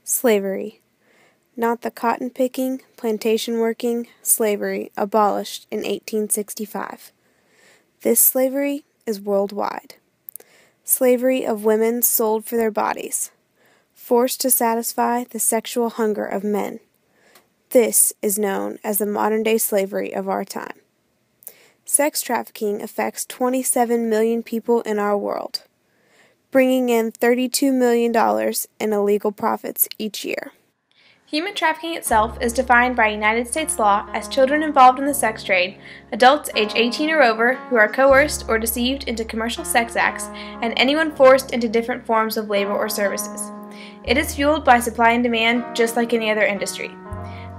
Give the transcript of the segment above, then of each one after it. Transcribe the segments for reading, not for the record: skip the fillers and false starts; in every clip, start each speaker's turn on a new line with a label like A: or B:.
A: Slavery. Not the cotton-picking, plantation-working slavery abolished in 1865. This slavery is worldwide. Slavery of women sold for their bodies, forced to satisfy the sexual hunger of men. This is known as the modern-day slavery of our time. Sex trafficking affects 27 million people in our world, bringing in $32 million in illegal profits each year.
B: Human trafficking itself is defined by United States law as children involved in the sex trade, adults age 18 or over who are coerced or deceived into commercial sex acts, and anyone forced into different forms of labor or services. It is fueled by supply and demand just like any other industry.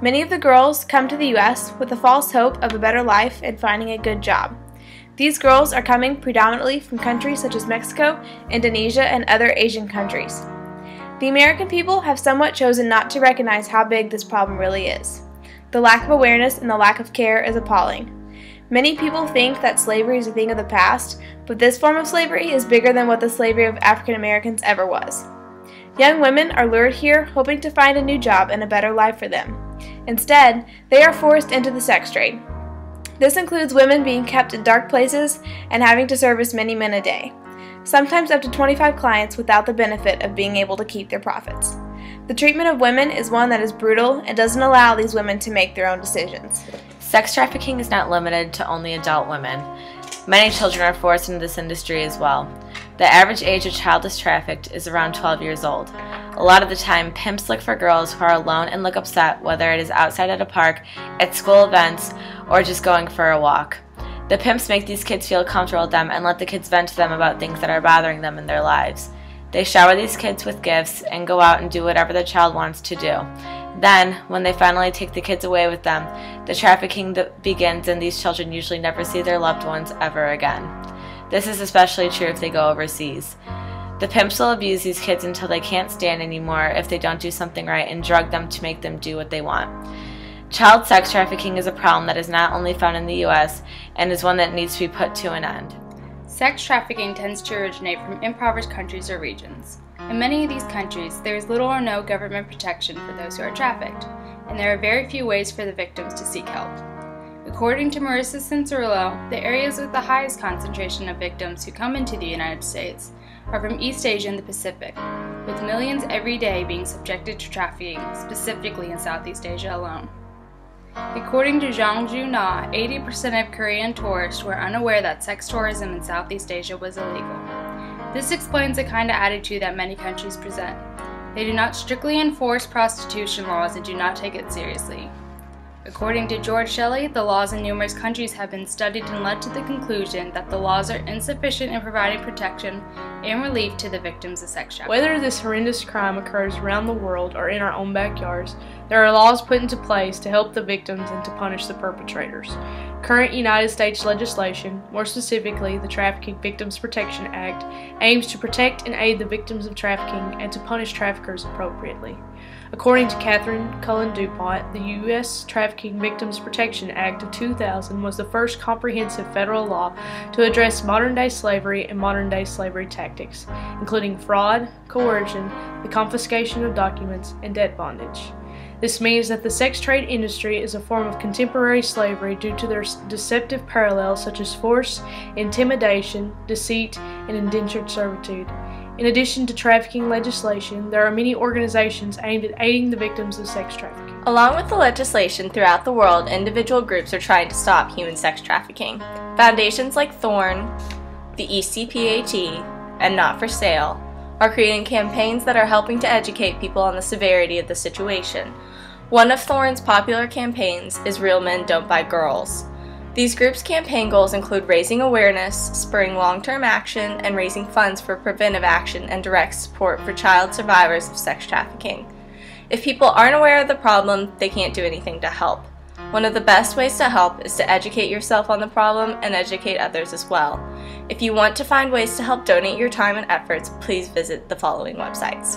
B: Many of the girls come to the U.S. with the false hope of a better life and finding a good job. These girls are coming predominantly from countries such as Mexico, Indonesia, and other Asian countries. The American people have somewhat chosen not to recognize how big this problem really is. The lack of awareness and the lack of care is appalling. Many people think that slavery is a thing of the past, but this form of slavery is bigger than what the slavery of African Americans ever was. Young women are lured here hoping to find a new job and a better life for them. Instead, they are forced into the sex trade. This includes women being kept in dark places and having to service many men a day, sometimes up to 25 clients without the benefit of being able to keep their profits. The treatment of women is one that is brutal and doesn't allow these women to make their own decisions.
C: Sex trafficking is not limited to only adult women. Many children are forced into this industry as well. The average age a child is trafficked is around 12 years old. A lot of the time, pimps look for girls who are alone and look upset, whether it is outside at a park, at school events, or just going for a walk. The pimps make these kids feel comfortable with them and let the kids vent to them about things that are bothering them in their lives. They shower these kids with gifts and go out and do whatever the child wants to do. Then, when they finally take the kids away with them, the trafficking begins and these children usually never see their loved ones ever again. This is especially true if they go overseas. The pimps will abuse these kids until they can't stand anymore if they don't do something right and drug them to make them do what they want. Child sex trafficking is a problem that is not only found in the U.S. and is one that needs to be put to an end.
D: Sex trafficking tends to originate from impoverished countries or regions. In many of these countries, there is little or no government protection for those who are trafficked, and there are very few ways for the victims to seek help. According to Marissa Cincerillo, the areas with the highest concentration of victims who come into the United States are from East Asia and the Pacific, with millions every day being subjected to trafficking, specifically in Southeast Asia alone. According to Zhang Ju Na, 80% of Korean tourists were unaware that sex tourism in Southeast Asia was illegal. This explains the kind of attitude that many countries present. They do not strictly enforce prostitution laws and do not take it seriously. According to George Shelley, the laws in numerous countries have been studied and led to the conclusion that the laws are insufficient in providing protection and relief to the victims of sex trafficking.
E: Whether this horrendous crime occurs around the world or in our own backyards, there are laws put into place to help the victims and to punish the perpetrators. Current United States legislation, more specifically the Trafficking Victims Protection Act, aims to protect and aid the victims of trafficking and to punish traffickers appropriately. According to Catherine Cullen DuPont, the U.S. Trafficking Victims Protection Act of 2000 was the first comprehensive federal law to address modern-day slavery and modern-day slavery tactics, including fraud, coercion, the confiscation of documents, and debt bondage. This means that the sex trade industry is a form of contemporary slavery due to their deceptive parallels such as force, intimidation, deceit, and indentured servitude. In addition to trafficking legislation, there are many organizations aimed at aiding the victims of sex trafficking.
F: Along with the legislation throughout the world, individual groups are trying to stop human sex trafficking. Foundations like Thorn, the ECPAT, and Not for Sale are creating campaigns that are helping to educate people on the severity of the situation. One of Thorn's popular campaigns is Real Men Don't Buy Girls. These groups' campaign goals include raising awareness, spurring long-term action, and raising funds for preventive action and direct support for child survivors of sex trafficking. If people aren't aware of the problem, they can't do anything to help. One of the best ways to help is to educate yourself on the problem and educate others as well. If you want to find ways to help donate your time and efforts, please visit the following websites.